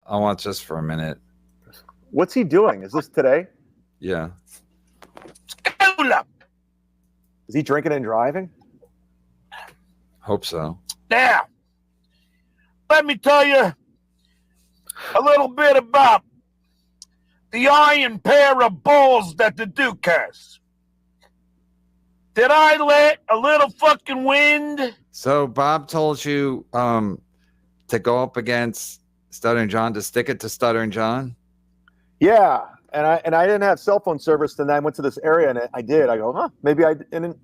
I'll watch this for a minute. What's he doing? Is this today? Yeah. Is he drinking and driving? Hope so. Now, let me tell you a little bit about the iron pair of balls that the Duke has. Did I let a little fucking wind? So Bob told you to go up against Stuttering John, to stick it to Stuttering John? Yeah. And I didn't have cell phone service, and I went to this area, and I did. I go, huh? Maybe I didn't.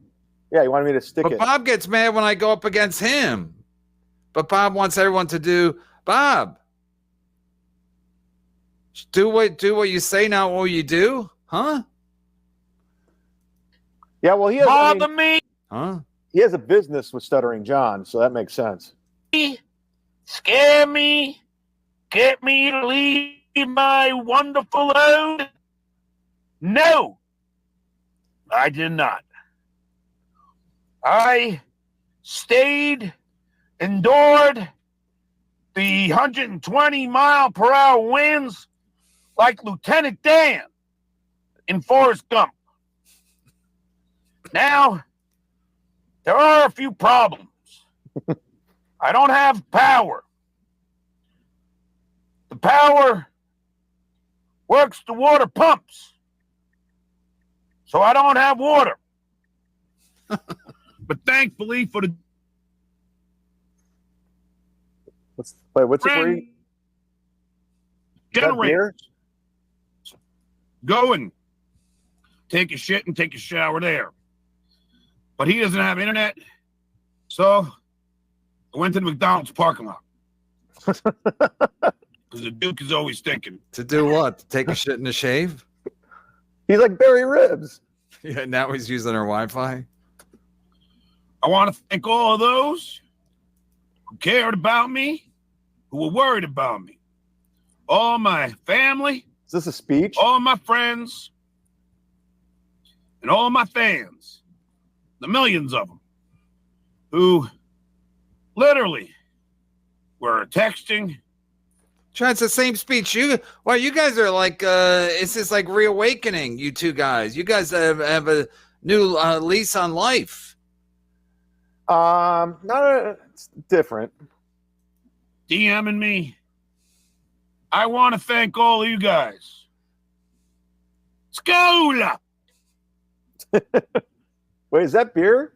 Yeah, he wanted me to stick it. But Bob gets mad when I go up against him. But Bob wants everyone to do. Bob, do what you say, not what you do, huh? Yeah, well, he has. Bother me. Huh? He has a business with Stuttering John, so that makes sense. Scare me. Get me to leave my wonderful load? No, I did not. I stayed, endured the 120-mile-per-hour winds like Lieutenant Dan in Forrest Gump. Now, there are a few problems. I don't have power. The power works the water pumps. So I don't have water. But thankfully for the What's it? generator, go and take a shit and take a shower there. But he doesn't have internet, so I went to the McDonald's parking lot. Because the Duke is always thinking. To do what? To take a shit and a shave? He's like Barry Ribs. Yeah, now he's using our Wi-Fi. I want to thank all of those who cared about me, who were worried about me. All my family. Is this a speech? All my friends. And all my fans. The millions of them. Who literally were texting. Try, it's the same speech. You guys are like, it's just like reawakening, you two guys. You guys have a new lease on life. It's different. DMing me. I want to thank all of you guys. Skola! Wait, is that beer?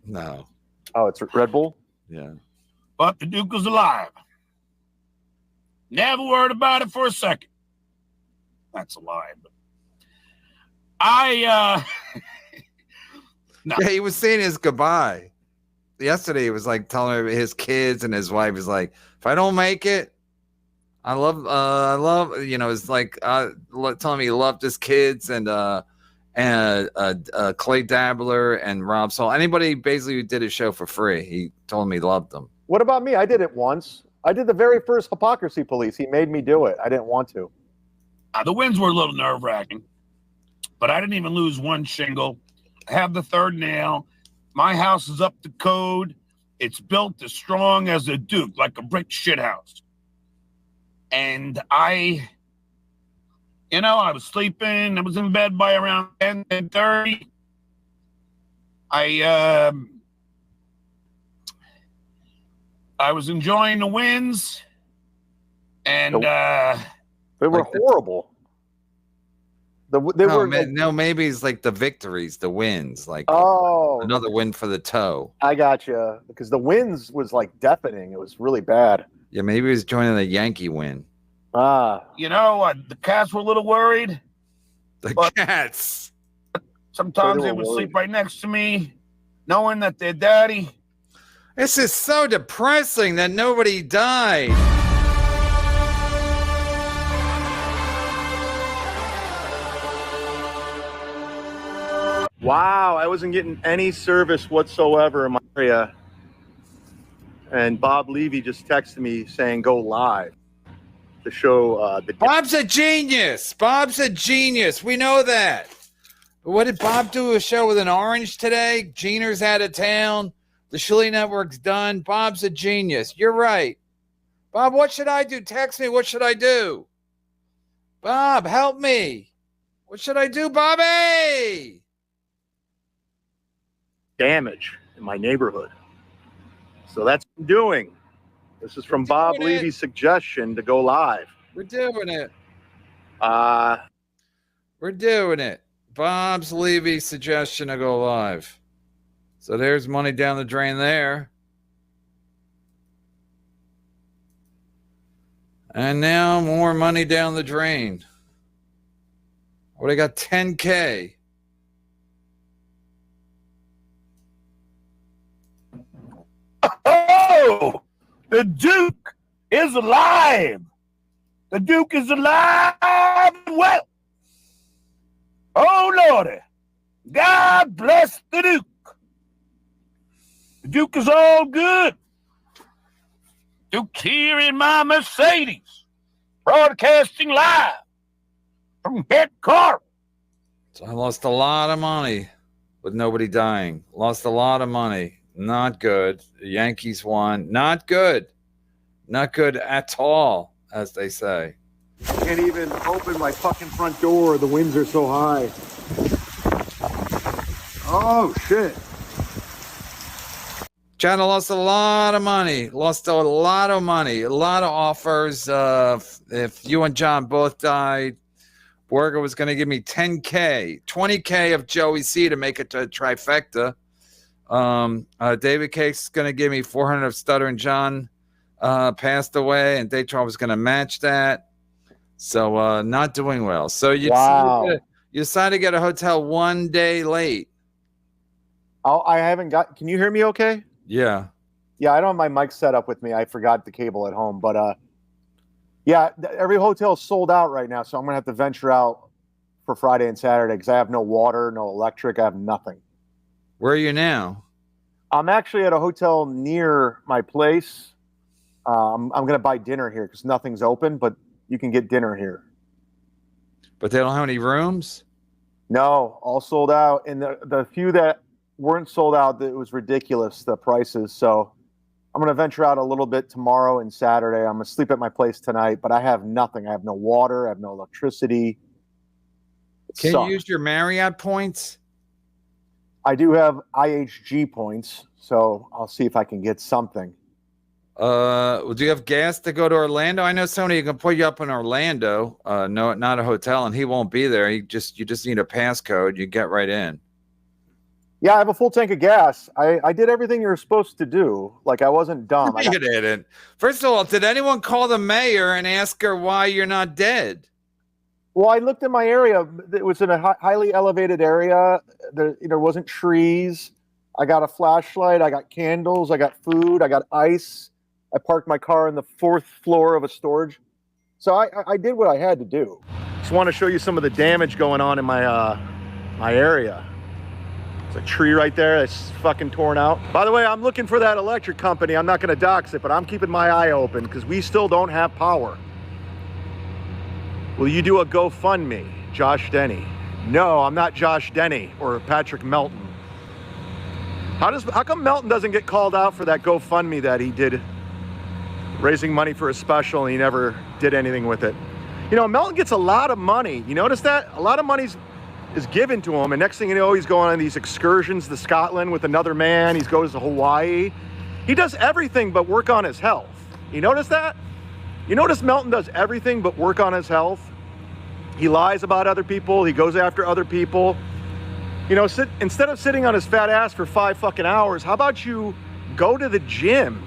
No. Oh, it's Red Bull? Yeah. But the Duke was alive. Never worried about it for a second. That's a lie. But no. Yeah, he was saying his goodbye. Yesterday, he was like telling his kids and his wife, is like, if I don't make it, I love, it's like telling me he loved his kids and Clay Dabbler and Rob Soul. Anybody basically who did his show for free, he told me he loved them. What about me? I did it once. I did the very first Hypocrisy Police. He made me do it. I didn't want to. The wins were a little nerve-wracking, but I didn't even lose one shingle. I have the third nail. My house is up to code. It's built as strong as a Duke, like a brick shithouse. And I was sleeping. I was in bed by around 10:30. I was enjoying the wins, and they were horrible. Maybe it's like the victories, the wins, like another win for the toe. I gotcha, because the wins was like deafening. It was really bad. Yeah, maybe he was joining the Yankee win. The cats were a little worried. The cats. Sometimes they would sleep right next to me, knowing that their daddy. This is so depressing that nobody died. Wow, I wasn't getting any service whatsoever in my area. And Bob Levy just texted me saying go live to show Bob's a genius. Bob's a genius. We know that. What did Bob do? A show with an orange today? Jeaner's out of town. The Shilly Network's done. Bob's a genius. You're right. Bob, what should I do? Text me. What should I do? Bob, help me. What should I do, Bobby? Damage in my neighborhood. So that's what I'm doing. This is from Bob Levy's suggestion to go live. We're doing it. We're doing it. Bob's Levy suggestion to go live. So there's money down the drain there. And now more money down the drain. What, I got 10K. Oh, the Duke is alive. The Duke is alive and well. Oh, Lordy. God bless the Duke. The Duke is all good. Duke here in my Mercedes, broadcasting live from headquarters. So I lost a lot of money with nobody dying. Lost a lot of money. Not good. The Yankees won. Not good. Not good at all, as they say. Can't even open my fucking front door. The winds are so high. Oh, shit. Chad, I lost a lot of money. Lost a lot of money. A lot of offers. If you and John both died, Borger was going to give me 10K, 20K of Joey C to make it to a trifecta. David Cake's going to give me 400 of Stuttering John passed away, and Daytron was going to match that. So not doing well. So you decided to get a hotel 1 day late. Oh, I haven't got. Can you hear me okay? Yeah. Yeah, I don't have my mic set up with me. I forgot the cable at home. But yeah, every hotel is sold out right now. So I'm going to have to venture out for Friday and Saturday because I have no water, no electric. I have nothing. Where are you now? I'm actually at a hotel near my place. I'm going to buy dinner here because nothing's open, but you can get dinner here. But they don't have any rooms? No, all sold out. And the few that weren't sold out, it was ridiculous, the prices. So I'm going to venture out a little bit tomorrow and Saturday. I'm going to sleep at my place tonight, but I have nothing. I have no water. I have no electricity. Can you use your Marriott points? I do have IHG points, so I'll see if I can get something. Do you have gas to go to Orlando? I know somebody who can put you up in Orlando. No, not a hotel, and he won't be there. You just need a passcode. You get right in. Yeah, I have a full tank of gas. I did everything you were supposed to do. Like, I wasn't dumb. You didn't. First of all, did anyone call the mayor and ask her why you're not dead? Well, I looked in my area. It was in a highly elevated area. There wasn't trees. I got a flashlight. I got candles. I got food. I got ice. I parked my car on the 4th floor of a storage. So I did what I had to do. Just want to show you some of the damage going on in my my area. There's a tree right there that's fucking torn out. By the way, I'm looking for that electric company. I'm not going to dox it, but I'm keeping my eye open because we still don't have power. Will you do a GoFundMe, Josh Denny? No, I'm not Josh Denny or Patrick Melton. How come Melton doesn't get called out for that GoFundMe that he did, raising money for a special, and he never did anything with it? You know, Melton gets a lot of money. You notice that? A lot of money is given to him, and next thing you know, he's going on these excursions to Scotland with another man. He goes to Hawaii. He does everything but work on his health. You notice that? You notice Melton does everything but work on his health? He lies about other people. He goes after other people. You know, instead of sitting on his fat ass for 5 fucking hours, how about you go to the gym,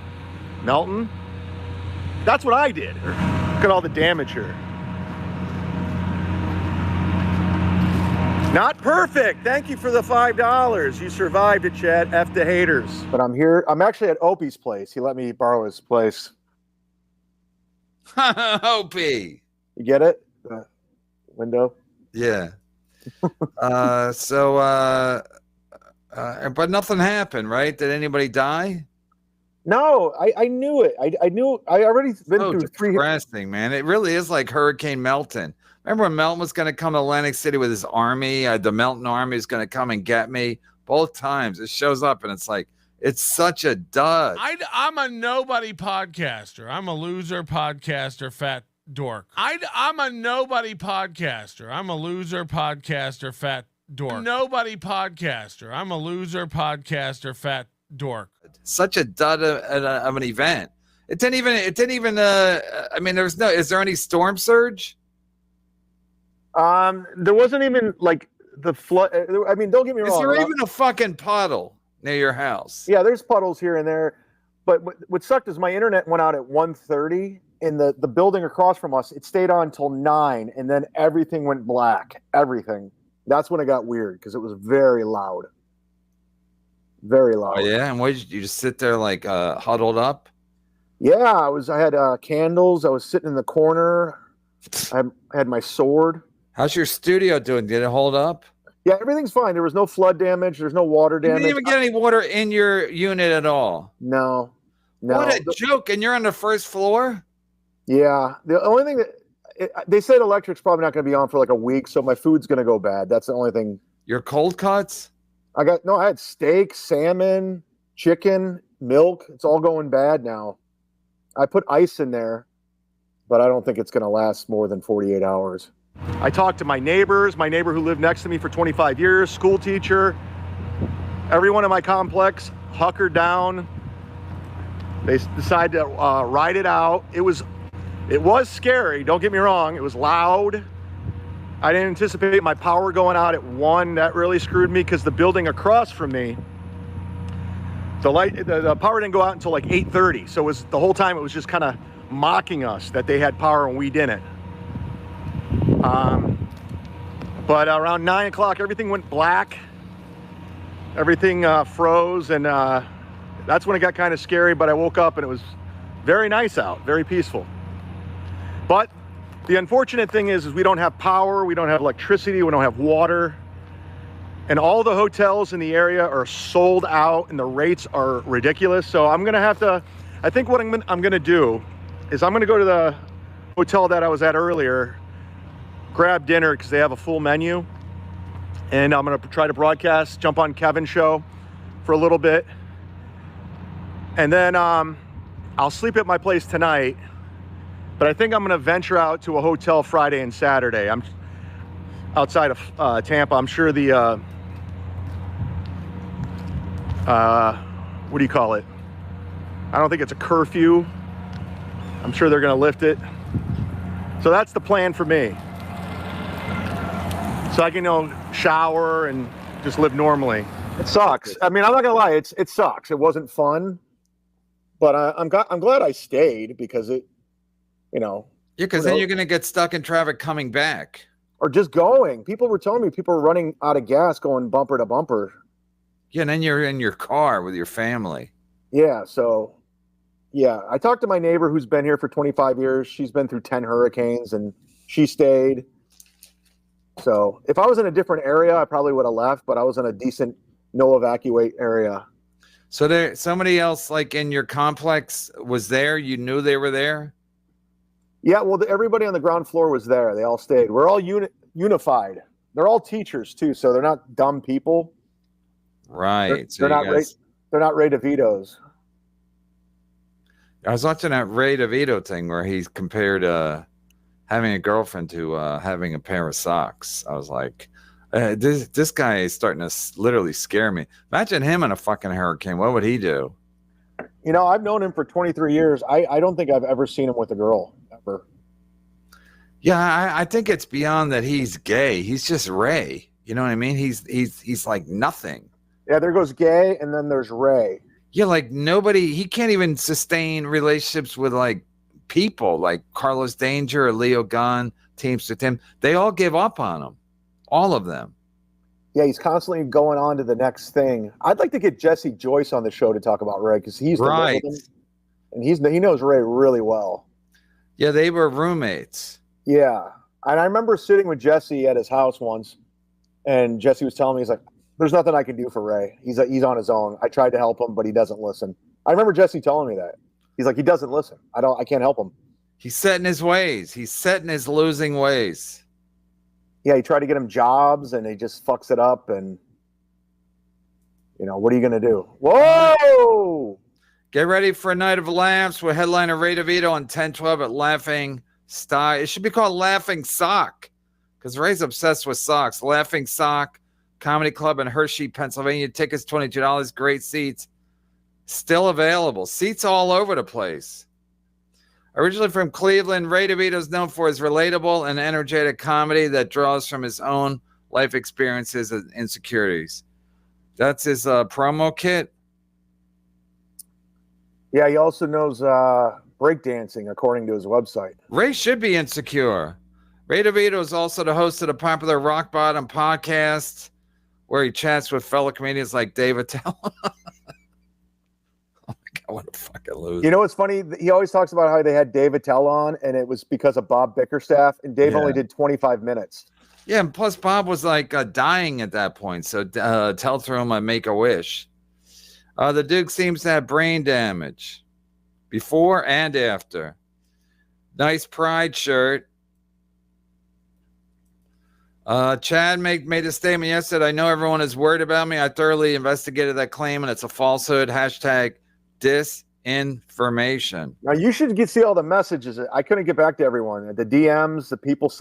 Melton? That's what I did. Look at all the damage here. Not perfect. Thank you for the $5. You survived it, Chad. F the haters. But I'm here. I'm actually at Opie's place. He let me borrow his place. Opie. You get it? The window? Yeah. But nothing happened, right? Did anybody die? No, I knew it. I knew. I already been through 3. Depressing, man. It really is like Hurricane Melton. Remember when Melton was going to come to Atlantic City with his army? The Melton army is going to come and get me. Both times it shows up and it's like, It's such a dud. I'm a nobody podcaster. I'm a loser podcaster, fat dork. I'm a nobody podcaster. I'm a loser podcaster, fat dork. Nobody podcaster. I'm a loser podcaster, fat dork. Such a dud of an event. It didn't even. I mean, is there any storm surge? There wasn't even like the flood. I mean, don't get me wrong. Is there even a fucking puddle near your house? Yeah, there's puddles here and there. But what sucked is my internet went out at 1:30 in the building across from us. It stayed on until 9, and then everything went black. Everything. That's when it got weird because it was very loud. Very loud. Oh yeah, and what did you just sit there like huddled up? Yeah, I had candles. I was sitting in the corner. I had my sword. How's your studio doing? Did it hold up? Yeah, everything's fine. There was no flood damage. There's no water damage. You didn't even get any water in your unit at all. No. What a joke! And you're on the first floor. Yeah, the only thing that they said electric's probably not going to be on for like a week, so my food's going to go bad. That's the only thing. Your cold cuts? I had steak, salmon, chicken, milk. It's all going bad now. I put ice in there, but I don't think it's going to last more than 48 hours. I talked to my neighbors, my neighbor who lived next to me for 25 years, school teacher. Everyone in my complex huckered down. They decided to ride it out. It was scary, don't get me wrong. It was loud. I didn't anticipate my power going out at 1. That really screwed me because the building across from me, the power didn't go out until like 8:30. So the whole time it was just kind of mocking us that they had power and we didn't. But around 9 o'clock, everything went black. Everything froze, and that's when it got kind of scary. But I woke up and it was very nice out, very peaceful. But the unfortunate thing is we don't have power, we don't have electricity, we don't have water. And all the hotels in the area are sold out and the rates are ridiculous. So I'm going to have to, I think what I'm going to do is I'm going to go to the hotel that I was at earlier, grab dinner because they have a full menu. And I'm going to try to broadcast, jump on Kevin's show for a little bit. And then I'll sleep at my place tonight. But I think I'm going to venture out to a hotel Friday and Saturday. I'm outside of Tampa. I'm sure the, what do you call it? I don't think it's a curfew. I'm sure they're going to lift it. So that's the plan for me. So I can, shower and just live normally. It sucks. I mean, I'm not going to lie. It sucks. It wasn't fun. But I'm glad I stayed because it, Yeah, because then you're going to get stuck in traffic coming back. Or just going. People were telling me people were running out of gas going bumper to bumper. Yeah, and then you're in your car with your family. Yeah, so, yeah. I talked to my neighbor who's been here for 25 years. She's been through 10 hurricanes, and she stayed. So if I was in a different area, I probably would have left, but I was in a decent no evacuate area. So somebody else like in your complex was there? You knew they were there? Yeah, well, everybody on the ground floor was there. They all stayed. We're all unified. They're all teachers too, so they're not dumb people. Right. They're not Ray DeVitos. I was watching that Ray DeVito thing where he compared having a girlfriend to having a pair of socks. I was like, this guy is starting to literally scare me. Imagine him in a fucking hurricane. What would he do? I've known him for 23 years. I don't think I've ever seen him with a girl, ever. Yeah, I think it's beyond that he's gay. He's just Ray. You know what I mean? He's like nothing. Yeah, there goes gay, and then there's Ray. Yeah, like he can't even sustain relationships with like people like Carlos Danger or Leo Gunn, Teamster Tim. They all give up on him. All of them. Yeah, he's constantly going on to the next thing. I'd like to get Jesse Joyce on the show to talk about Ray because he's right, and he knows Ray really well. Yeah, they were roommates. Yeah, and I remember sitting with Jesse at his house once, and Jesse was telling me, he's like, "There's nothing I can do for Ray. He's on his own. I tried to help him, but he doesn't listen." I remember Jesse telling me that. He's like, he doesn't listen. I can't help him. He's set in his ways. He's set in his losing ways. Yeah, he tried to get him jobs, and he just fucks it up, and You know, what are you going to do? Whoa! Get ready for a night of laughs with headliner Ray DeVito on 10/12 at Laughing Stock. It should be called Laughing Sock because Ray's obsessed with socks. Laughing Sock Comedy Club in Hershey, Pennsylvania. Tickets $22. Great seats. Still available. Seats all over the place. Originally from Cleveland, Ray DeVito is known for his relatable and energetic comedy that draws from his own life experiences and insecurities. That's his promo kit. Yeah, he also knows breakdancing, according to his website. Ray should be insecure. Ray DeVito is also the host of the popular Rock Bottom podcast, where he chats with fellow comedians like Dave Attell. Oh my God, what a fucking loser. You know what's funny? He always talks about how they had Dave Attell on, and it was because of Bob Bickerstaff, and Dave only did 25 minutes. Yeah, and plus Bob was like dying at that point, so Attell threw him a Make-A-Wish. The Duke seems to have brain damage before and after. Nice Pride shirt. Chad made a statement yesterday. I know everyone is worried about me. I thoroughly investigated that claim, and it's a falsehood. Hashtag disinformation. Now, you should see all the messages. I couldn't get back to everyone. The DMs, the people.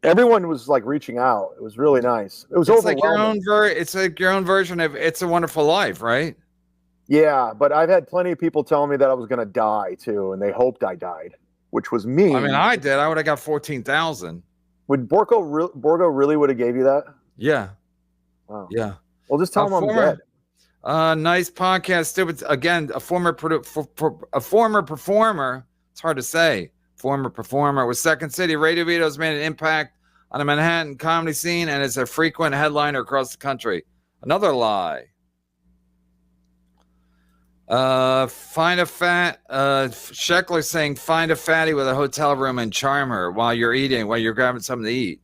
Everyone was like reaching out. It was really nice. It was overwhelming. It's like your own version of It's a Wonderful Life, right? Yeah, but I've had plenty of people telling me that I was going to die too, and they hoped I died, which was mean. I mean, I did. I would have got 14,000. Would Borgo really would have gave you that? Yeah. Wow. Yeah. Well, just tell him I'm dead. Nice podcast. Stupid. Again, a former performer. It's hard to say. Former performer with Second City. Ray DeVito has made an impact on the Manhattan comedy scene and is a frequent headliner across the country. Another lie. Find a fat. Sheckler saying, find a fatty with a hotel room and charm her while you're grabbing something to eat.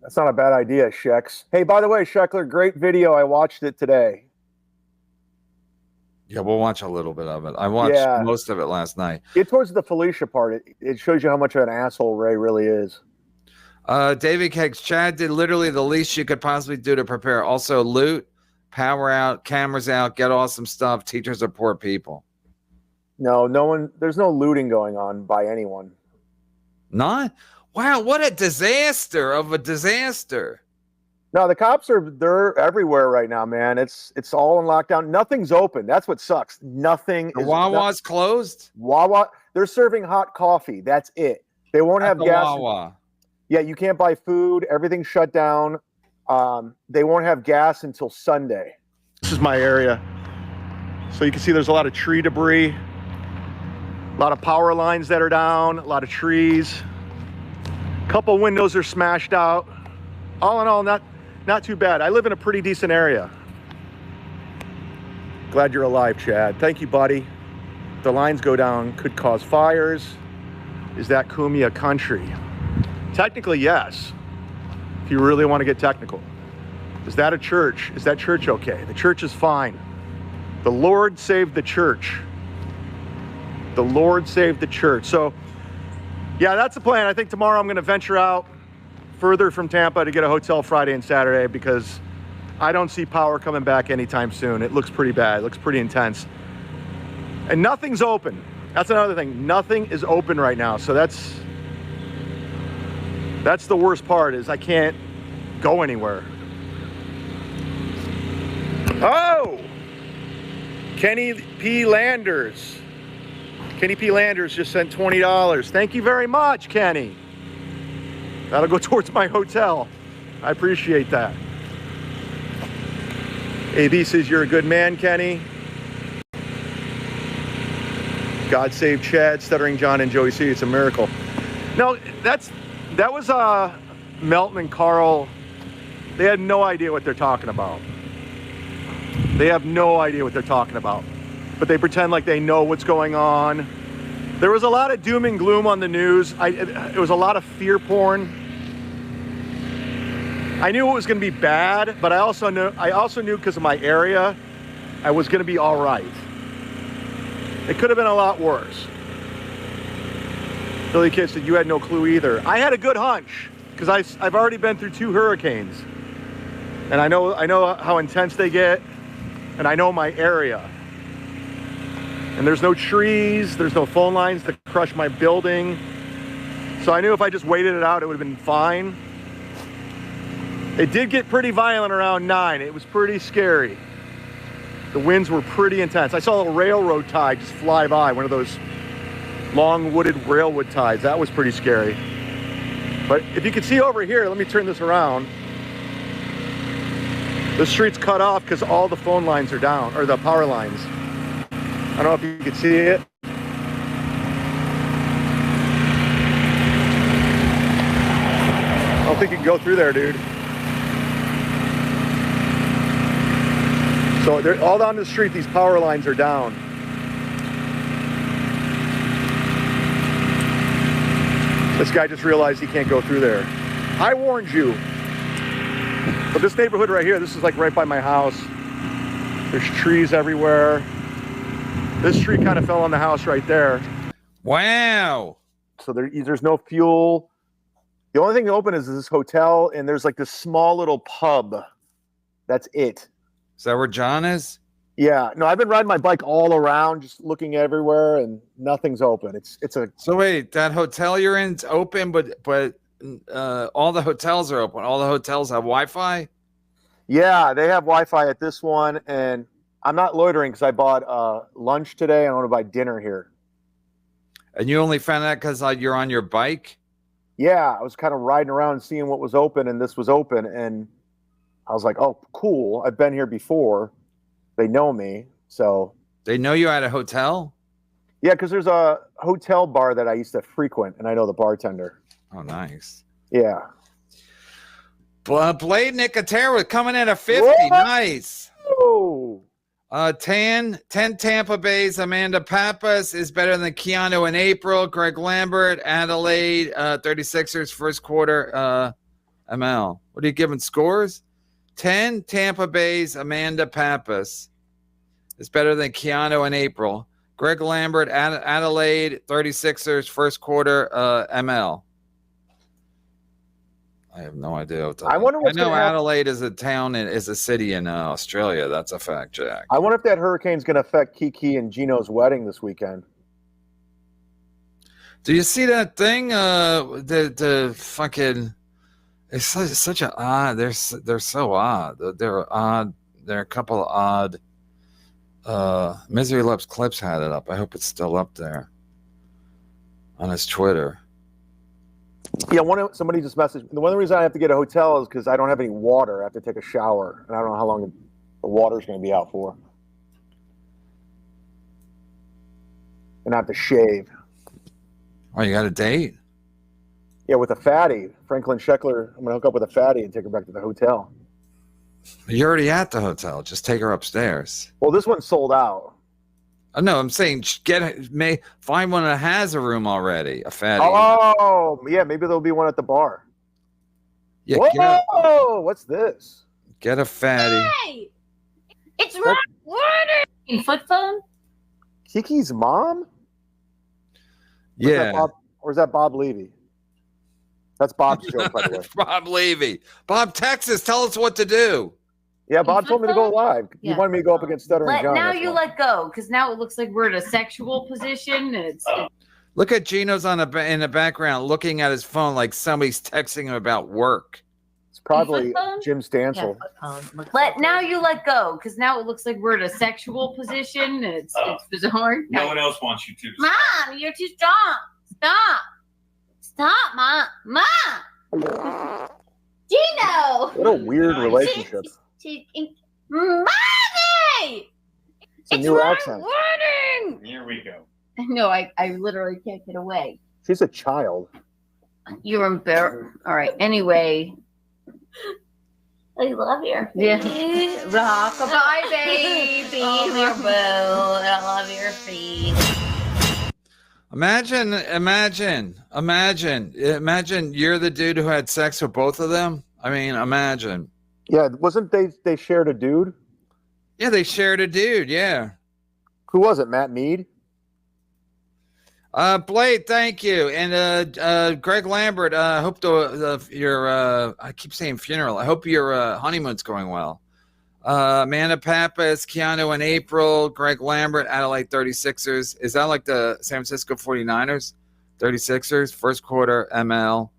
That's not a bad idea, Shex. Hey, by the way, Sheckler, great video. I watched it today. Yeah, we'll watch a little bit of it. I watched most of it last night. Get towards the Felicia part. It shows you how much of an asshole Ray really is. David Keggs, Chad did literally the least you could possibly do to prepare. Also, loot, power out, cameras out, get awesome stuff. Teachers are poor people. No one. There's no looting going on by anyone. Not? Wow, what a disaster of a disaster. No, the cops they're everywhere right now, man. It's all in lockdown. Nothing's open. That's what sucks. Nothing. The Wawa's closed? Wawa, they're serving hot coffee. That's it. They won't have gas. Wawa. Yeah, you can't buy food. Everything's shut down. They won't have gas until Sunday. This is my area. So you can see there's a lot of tree debris, a lot of power lines that are down, a lot of trees. A couple windows are smashed out. All in all, not too bad. I live in a pretty decent area. Glad you're alive, Chad. Thank you, buddy. The lines go down, could cause fires. Is that Kumia country? Technically, yes. If you really want to get technical. Is that a church? Is that church okay? The church is fine. The Lord saved the church. The Lord saved the church. So, yeah, that's the plan. I think tomorrow I'm going to venture out further from Tampa to get a hotel Friday and Saturday because I don't see power coming back anytime soon. It looks pretty bad. It looks pretty intense. And nothing's open. That's another thing. Nothing is open right now. So that's the worst part is I can't go anywhere. Oh! Kenny P. Landers. Kenny P. Landers just sent $20. Thank you very much, Kenny. That'll go towards my hotel. I appreciate that. AB says you're a good man, Kenny. God save Chad, Stuttering John, and Joey C. It's a miracle. No, that was Melton and Carl. They had no idea what they're talking about. They have no idea what they're talking about. But they pretend like they know what's going on. There was a lot of doom and gloom on the news. It was a lot of fear porn. I knew it was going to be bad, but I also knew because of my area, I was going to be all right. It could have been a lot worse. Billy Kid said you had no clue either. I had a good hunch because I've already been through 2 hurricanes, and I know how intense they get. and I know my area. And there's no trees, there's no phone lines to crush my building. So I knew if I just waited it out, it would have been fine. It did get pretty violent around 9. It was pretty scary. The winds were pretty intense. I saw a railroad tie just fly by, one of those long wooded railwood ties. That was pretty scary. But if you can see over here, let me turn this around. The street's cut off because all the phone lines are down, or the power lines. I don't know if you can see it. I don't think you can go through there, dude. So they're all down the street, these power lines are down. This guy just realized he can't go through there. I warned you. But this neighborhood right here, this is like right by my house. There's trees everywhere. This tree kind of fell on the house right there. Wow. So there's no fuel. The only thing open is this hotel, and there's like this small little pub. That's it. Is that where John is? Yeah. No, I've been riding my bike all around, just looking everywhere, and nothing's open. It's a. So wait, that hotel you're in is open, but all the hotels are open. All the hotels have Wi-Fi? Yeah, they have Wi-Fi at this one, and I'm not loitering because I bought lunch today, and I want to buy dinner here. And you only found that because you're on your bike? Yeah, I was kind of riding around and seeing what was open, and this was open, and I was like, oh, cool. I've been here before. They know me, so. They know you at a hotel? Yeah, because there's a hotel bar that I used to frequent, and I know the bartender. Oh, nice. Yeah. Blade Nicotero coming in at 50. Whoa! Nice. Oh. 10 Tampa Bay's Amanda Pappas is better than Keanu in April. Greg Lambert, Adelaide, 36ers first quarter ML. What are you giving scores? 10 Tampa Bay's Amanda Pappas is better than Keanu in April. Greg Lambert, Adelaide, 36ers first quarter ML. I have no idea. I wonder what's I know gonna happen. Adelaide is a city in Australia. That's a fact, Jack. I wonder if that hurricane's going to affect Kiki and Gino's wedding this weekend. Do you see that thing? The fucking. It's such an odd. They're so odd. They're odd. They're a couple of odd. Misery Loves Clips had it up. I hope it's still up there on his Twitter. Yeah, somebody just messaged me. The one reason I have to get a hotel is because I don't have any water. I have to take a shower, and I don't know how long the water's going to be out for. And I have to shave. Oh, you got a date? Yeah, with a fatty. Franklin Scheckler, I'm going to hook up with a fatty and take her back to the hotel. You're already at the hotel. Just take her upstairs. Well, this one's sold out. No, I'm saying find one that has a room already. A fatty. Oh, yeah, maybe there'll be one at the bar. Yeah, whoa, what's this? Get a fatty. Hey, it's Ron. Flip phone. Kiki's mom? Yeah. Or is that Bob Levy? That's Bob's joke, by the way. Bob Levy. Bob Texas, tell us what to do. Yeah, Bob told me to go live. He wanted me to go up against Stuttering John. Now you let go, because now it looks like we're in a sexual position. And Look at Gino's in the background looking at his phone like somebody's texting him about work. It's probably Jim Stansel. Now you let go, because now it looks like we're in a sexual position. And it's bizarre. No one else wants you to. Mom, you're too strong. Stop, Mom. Gino. What a weird relationship. Mommy! It's a new accent. Here we go. No, I literally can't get away. She's a child. You're embarrassed. All right. Anyway. I love your feet. Yeah. Rockabye, baby. I love your feet. Imagine you're the dude who had sex with both of them. I mean, imagine. Yeah, wasn't they shared a dude? Yeah, they shared a dude, yeah. Who was it, Matt Mead? Blade, thank you. And Greg Lambert, I hope your I keep saying funeral. I hope your honeymoon's going well. Amanda Pappas, Keanu in April, Greg Lambert, Adelaide 36ers. Is that like the San Francisco 49ers? 36ers, first quarter, ML.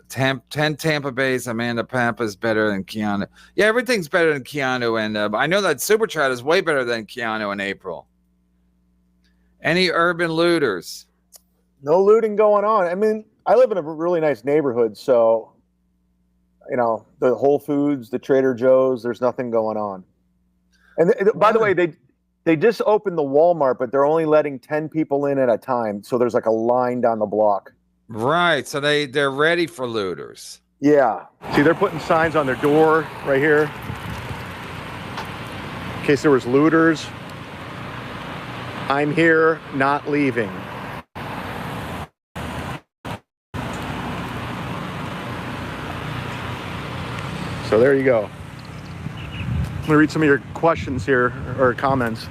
10 Tampa Bay's Amanda Pappas better than Keanu. Yeah, everything's better than Keanu. And I know that Super Chat is way better than Keanu in April. Any urban looters? No looting going on. I mean, I live in a really nice neighborhood, so you know, the Whole Foods, the Trader Joe's, there's nothing going on. And by the way, they just opened the Walmart, but they're only letting 10 people in at a time. So there's like a line down the block. Right. So they're ready for looters. Yeah. See, they're putting signs on their door right here in case there was looters. I'm here, not leaving. So there you go. I'm gonna read some of your questions here, or comments.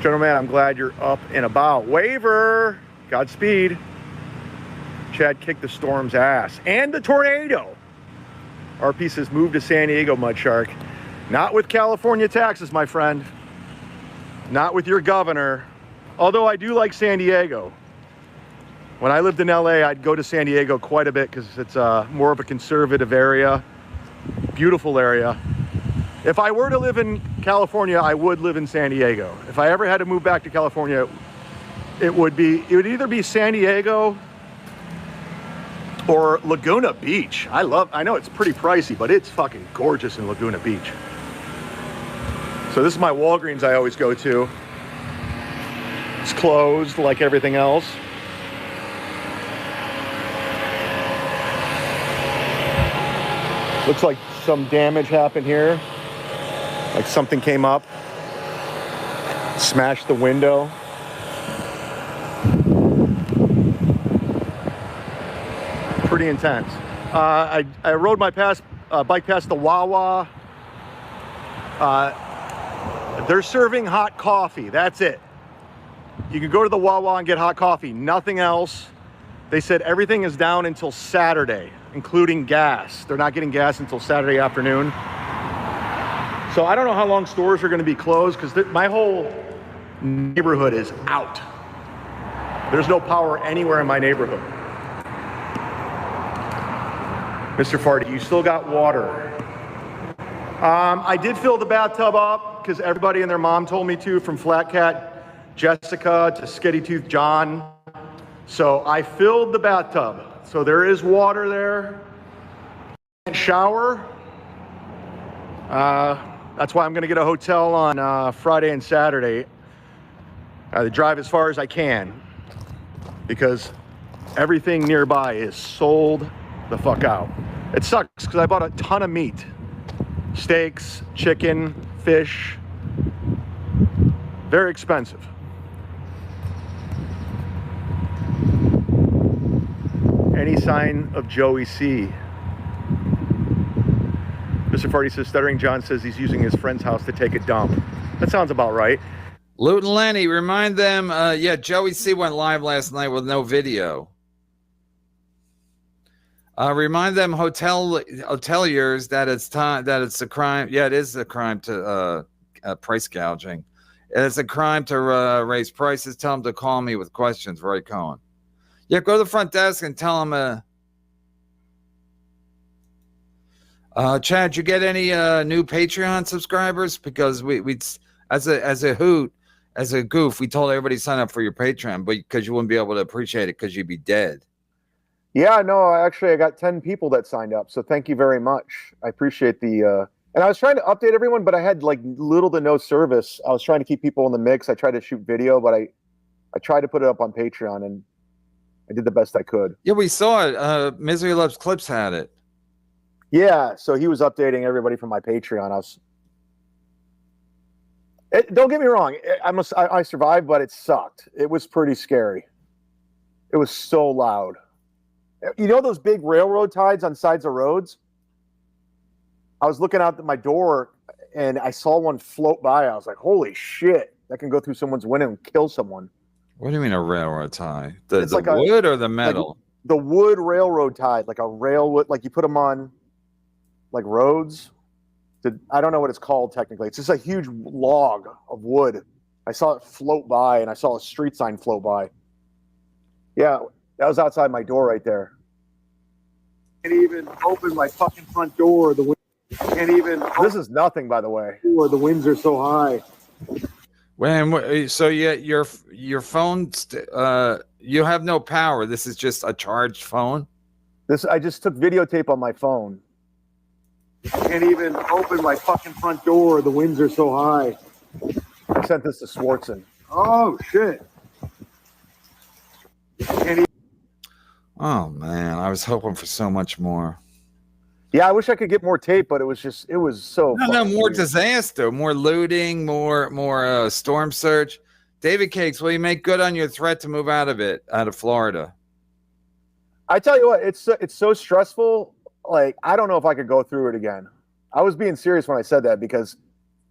Gentleman, I'm glad you're up and about. Waiver, Godspeed. Chad kicked the storm's ass and the tornado. RP says move to San Diego, Mudshark. Not with California taxes, my friend. Not with your governor. Although I do like San Diego. When I lived in LA, I'd go to San Diego quite a bit because it's more of a conservative area. Beautiful area. If I were to live in California, I would live in San Diego. If I ever had to move back to California, it would either be San Diego or Laguna Beach. I know it's pretty pricey, but it's fucking gorgeous in Laguna Beach. So this is my Walgreens I always go to. It's closed like everything else. Looks like some damage happened here. Like something came up, smashed the window. Pretty intense. I rode my bike past the Wawa. They're serving hot coffee. That's it. You can go to the Wawa and get hot coffee. Nothing else. They said everything is down until Saturday, including gas. They're not getting gas until Saturday afternoon. So I don't know how long stores are going to be closed because my whole neighborhood is out. There's no power anywhere in my neighborhood. Mr. Farty, you still got water. I did fill the bathtub up because everybody and their mom told me to, from Flat Cat Jessica to Skitty Tooth John. So I filled the bathtub. So there is water there. Shower. That's why I'm going to get a hotel on Friday and Saturday. I drive as far as I can because everything nearby is sold the fuck out. It sucks because I bought a ton of meat. Steaks, chicken, fish. Very expensive. Any sign of Joey C? Mr. Farty says, Stuttering John says he's using his friend's house to take a dump. That sounds about right. Luton Lenny, remind them, yeah, Joey C went live last night with no video. Remind them, hoteliers, that it's a crime. Yeah, it is a crime to price gouging. It's a crime to raise prices. Tell them to call me with questions. Roy Cohen. Yeah, go to the front desk and tell them. Chad, you get any new Patreon subscribers? Because we as a goof, we told everybody to sign up for your Patreon, but because you wouldn't be able to appreciate it because you'd be dead. Yeah, no, I got 10 people that signed up, so thank you very much. I appreciate the and I was trying to update everyone, but I had like little to no service. I was trying to keep people in the mix. I tried to shoot video, but I tried to put it up on Patreon, and I did the best I could. Yeah, we saw it. Misery Loves Clips had it. Yeah, so he was updating everybody from my Patreon. Don't get me wrong, I survived, but it sucked. It was pretty scary. It was so loud. You know those big railroad ties on sides of roads? I was looking out at my door and I saw one float by. I was like, holy shit, that can go through someone's window and kill someone. What do you mean a railroad tie? The like wood or the metal? Like the wood railroad tie, like a railwood, like you put them on like roads. I don't know what it's called technically. It's just a huge log of wood. I saw it float by, and I saw a street sign float by. Yeah, that was outside my door right there. Can't even open my fucking front door. Can't even. This is nothing, by the way. The winds are so high. So your phone, you have no power. This is just a charged phone. I just took videotape on my phone. Can't even open my fucking front door. The winds are so high. I sent this to Swartzen. Oh shit. Oh man, I was hoping for so much more. Yeah, I wish I could get more tape, but it was so. No, more weird. Disaster, more looting, more storm surge. David Cakes, will you make good on your threat to move out of Florida? I tell you what, it's so stressful. Like, I don't know if I could go through it again. I was being serious when I said that, because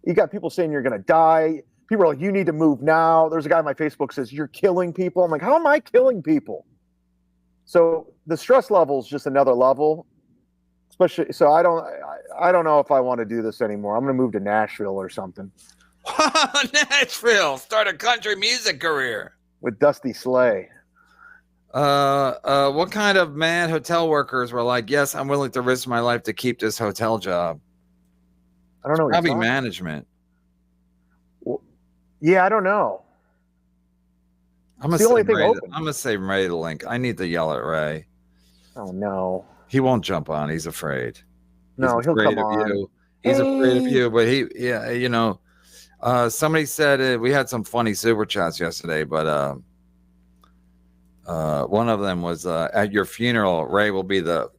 you got people saying you're going to die. People are like, you need to move now. There's a guy on my Facebook says, you're killing people. I'm like, how am I killing people? So the stress level is just another level. Especially, so I don't know if I want to do this anymore. I'm going to move to Nashville or something. Nashville, start a country music career with Dusty Slay. What kind of mad hotel workers were like, yes, I'm willing to risk my life to keep this hotel job? I don't know. Probably management. Well, yeah, I don't know. I'm gonna say Ray the link. I need to yell at Ray. Oh no. He won't jump on. He's afraid. No, he'll come on. He's afraid of you, but somebody said we had some funny super chats yesterday, but one of them was at your funeral, Ray will be the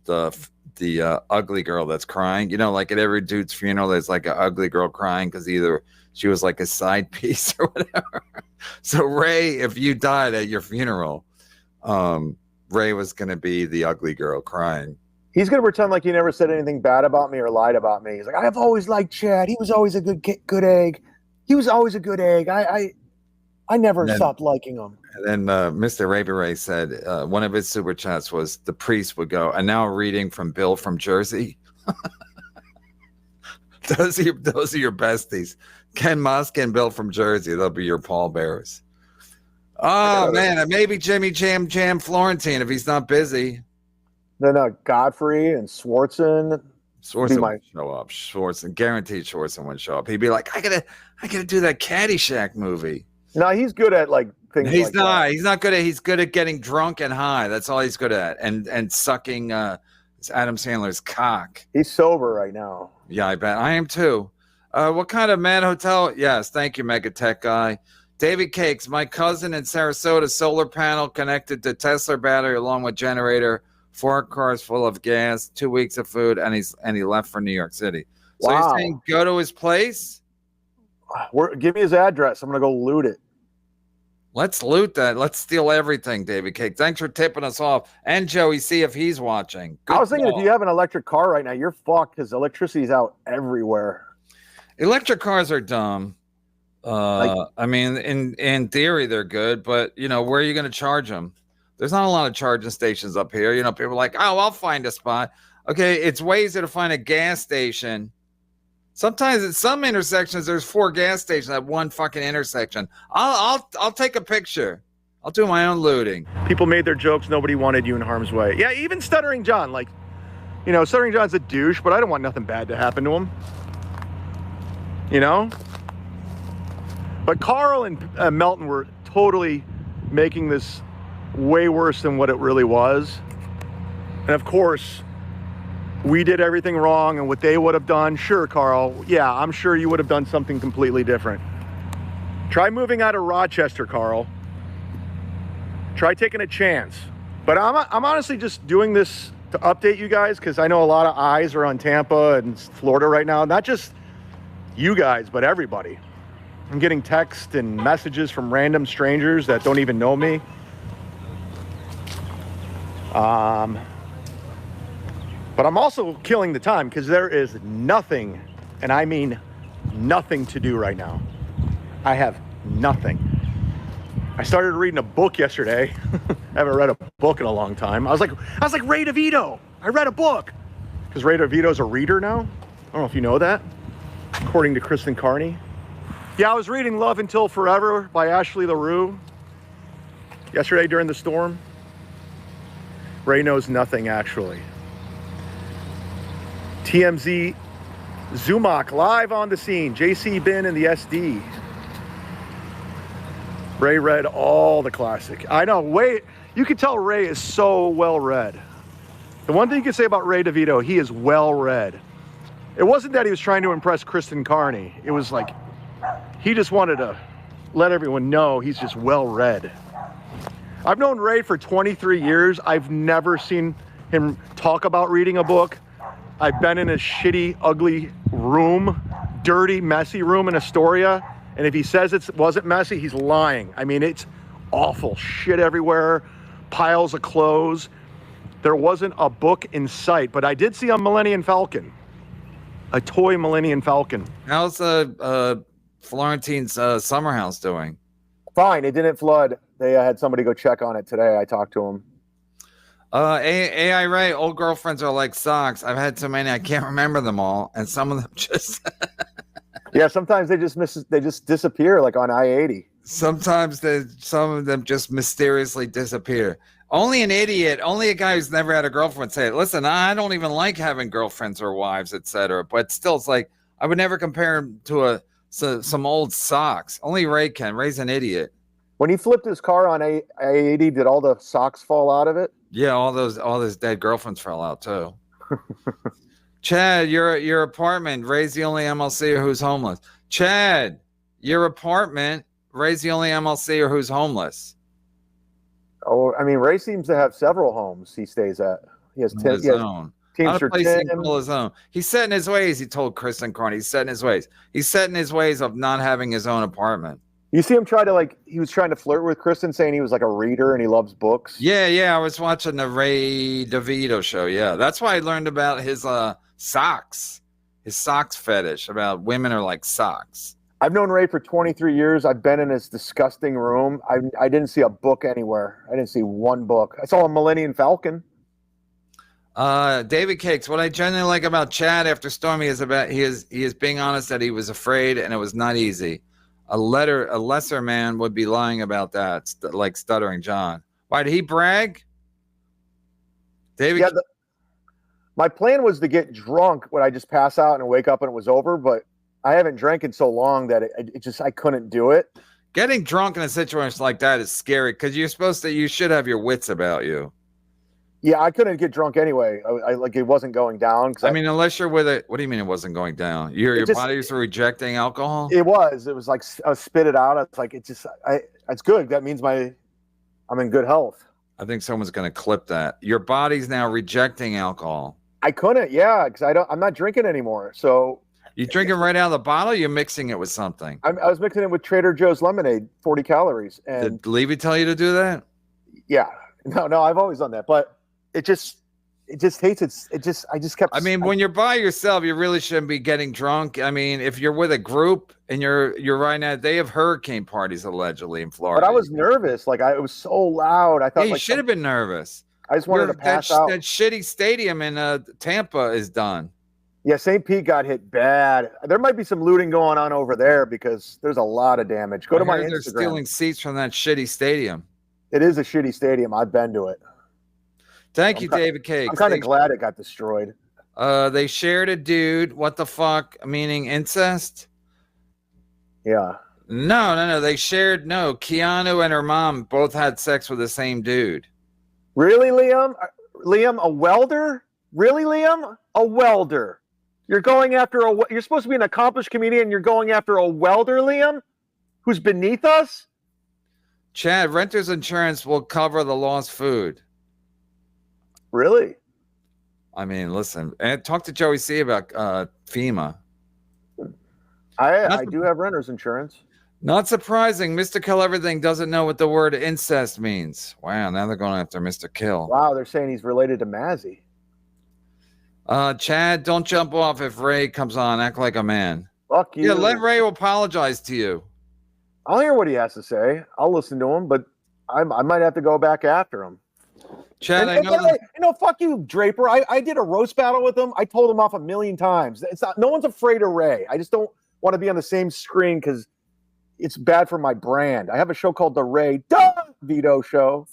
ugly girl that's crying. You know, like at every dude's funeral, there's like an ugly girl crying because either she was like a side piece or whatever. So Ray, if you died at your funeral, Ray was going to be the ugly girl crying. He's going to pretend like he never said anything bad about me or lied about me. He's like, I've always liked Chad. He was always a good egg. He was always a good egg. I never stopped liking him. And then Mr. Ray said one of his super chats was the priest would go, and now reading from Bill from Jersey. Those are your besties. Ken Musk and Bill from Jersey. They'll be your pallbearers. Oh, man. And maybe Jimmy Jam Florentine if he's not busy. No, Godfrey and Swartzen. Swartzen would show up. Guaranteed Swartzen would show up. He'd be like, I gotta do that Caddyshack movie. No, he's good at like things. He's not good at. He's good at getting drunk and high. That's all he's good at. And sucking Adam Sandler's cock. He's sober right now. Yeah, I bet. I am too. What kind of mad hotel? Yes, thank you, Mega Tech guy. David Cakes, my cousin in Sarasota, solar panel connected to Tesla battery along with generator, 4 cars full of gas, 2 weeks of food, and he left for New York City. So you're saying go to his place? Give me his address. I'm going to go loot it. Let's loot that. Let's steal everything, David Cake. Thanks for tipping us off. And Joey, see if he's watching. I was thinking if you have an electric car right now, you're fucked because electricity's out everywhere. Electric cars are dumb. I mean, in theory, they're good, but, where are you going to charge them? There's not a lot of charging stations up here. People are like, oh, I'll find a spot. Okay, it's way easier to find a gas station. Sometimes at some intersections, there's 4 gas stations at one fucking intersection. I'll take a picture. I'll do my own looting. People made their jokes. Nobody wanted you in harm's way. Yeah, even Stuttering John. Like, Stuttering John's a douche, but I don't want nothing bad to happen to him. But Carl and Melton were totally making this way worse than what it really was. And of course, we did everything wrong, and what they would have done, sure, Carl, yeah, I'm sure you would have done something completely different. Try moving out of Rochester, Carl. Try taking a chance. But I'm honestly just doing this to update you guys, because I know a lot of eyes are on Tampa and Florida right now. Not just you guys, but everybody. I'm getting texts and messages from random strangers that don't even know me. But I'm also killing the time because there is nothing, and I mean nothing to do right now. I have nothing. I started reading a book yesterday. I haven't read a book in a long time. I was like Ray DeVito. I read a book because Ray DeVito's a reader now. I don't know if you know that. according to Kristen Carney. Yeah, I was reading Love Until Forever by Ashley LaRue yesterday during the storm. Ray knows nothing, actually. TMZ Zumock live on the scene. JC Bin and the SD. Ray read all the classic. I know, wait, you can tell Ray is so well read. The one thing you can say about Ray DeVito, he is well read. It wasn't that he was trying to impress Kristen Carney. It was like, he just wanted to let everyone know he's just well read. I've known Ray for 23 years. I've never seen him talk about reading a book. I've been in a shitty, ugly room, dirty, messy room in Astoria. And if he says it wasn't messy, he's lying. I mean, it's awful. Shit everywhere, piles of clothes. There wasn't a book in sight, but I did see a Millennium Falcon, a toy Millennium Falcon. How's Florentine's summer house doing? Fine, it didn't flood. They had somebody go check on it today. I talked to him. AI Ray, old girlfriends are like socks. I've had so many, I can't remember them all, and some of them just... Yeah, sometimes they just disappear, like on I-80. Sometimes some of them just mysteriously disappear. Only an idiot, only a guy who's never had a girlfriend say, listen, I don't even like having girlfriends or wives, etc. But still, it's like, I would never compare him to some old socks. Only Ray can. Ray's an idiot. When he flipped his car on I-80, did all the socks fall out of it? Yeah, all those dead girlfriends fell out too. Chad, your apartment, Ray's the only MLC or who's homeless. Chad, your apartment, Ray's the only MLC or who's homeless. Oh, I mean, Ray seems to have several homes he stays at. He has his own. Teamster Tim. His own. He's set in his ways, he told Kristen Carney. He's set in his ways. He's set in his ways of not having his own apartment. You see him try to, like, he was trying to flirt with Kristen, saying he was like a reader and he loves books. Yeah, I was watching the Ray DeVito show. Yeah, that's why I learned about his socks, his socks fetish, about women are like socks. I've known Ray for 23 years. I've been in his disgusting room. I didn't see a book anywhere. I didn't see one book. I saw a Millennium Falcon. David Cakes, what I genuinely like about Chad after Stormy is about he is being honest that he was afraid and it was not easy. A lesser man would be lying about that, like Stuttering John. Why did he brag? David. Yeah, my plan was to get drunk when I just pass out and wake up and it was over, but I haven't drank in so long that I couldn't do it. Getting drunk in a situation like that is scary because you should have your wits about you. Yeah, I couldn't get drunk anyway. I like it wasn't going down. I mean, unless you're with it. What do you mean it wasn't going down? Your body was rejecting alcohol? It was like I spit it out. It's like it's good. That means I'm in good health. I think someone's going to clip that. Your body's now rejecting alcohol. I couldn't, yeah, because I'm not drinking anymore. So you drinking right out of the bottle? Or you're mixing it with something. I was mixing it with Trader Joe's lemonade, 40 calories. And did Levy tell you to do that? Yeah, no, I've always done that, but it just hates it. I just kept. I mean, when you're by yourself, you really shouldn't be getting drunk. I mean, if you're with a group and you're right now, they have hurricane parties allegedly in Florida. But I was nervous. Like it was so loud. I thought you should have been nervous. I just wanted to pass out. That shitty stadium in Tampa is done. Yeah, St. Pete got hit bad. There might be some looting going on over there because there's a lot of damage. Go to my Instagram. They're stealing seats from that shitty stadium. It is a shitty stadium. I've been to it. Thank you, David Cakes. I'm kind of glad it got destroyed. They shared a dude. What the fuck? Meaning incest? Yeah. No. They shared. No, Keanu and her mom both had sex with the same dude. Really, Liam? Liam, a welder? Really, Liam? A welder? You're going after you're supposed to be an accomplished comedian. You're going after a welder, Liam, who's beneath us? Chad, renter's insurance will cover the lost food. Really? I mean, listen, and talk to Joey C about FEMA. I do have renter's insurance. Not surprising. Mr. Kill Everything doesn't know what the word incest means. Wow, now they're going after Mr. Kill. Wow, they're saying he's related to Mazzy. Chad, don't jump off if Ray comes on. Act like a man. Fuck you. Yeah, let Ray apologize to you. I'll hear what he has to say. I'll listen to him, but I might have to go back after him. Chad, I And know by the way, fuck you, Draper. I did a roast battle with him. I told him off a million times. It's not. No one's afraid of Ray. I just don't want to be on the same screen because it's bad for my brand. I have a show called the Ray DeVito Show.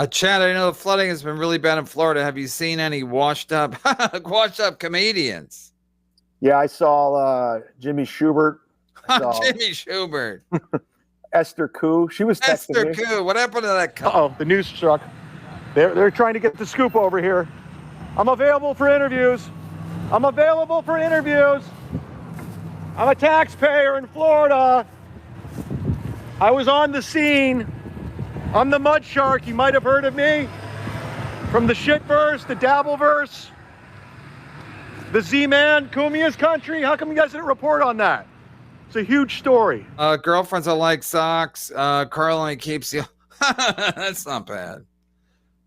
Chad, I know the flooding has been really bad in Florida. Have you seen any washed up comedians? Yeah, I saw Jimmy Schubert. Jimmy Schubert. Esther Koo. She was texting Esther me. Koo. What happened to that? Uh-oh, the news truck. They're trying to get the scoop over here. I'm available for interviews. I'm a taxpayer in Florida. I was on the scene. I'm the Mud Shark. You might have heard of me. From the Shitverse, the Dabbleverse, the Z-Man, Kumia's Country. How come you guys didn't report on that? It's a huge story. Girlfriends are like socks. Carl only keeps you. That's not bad.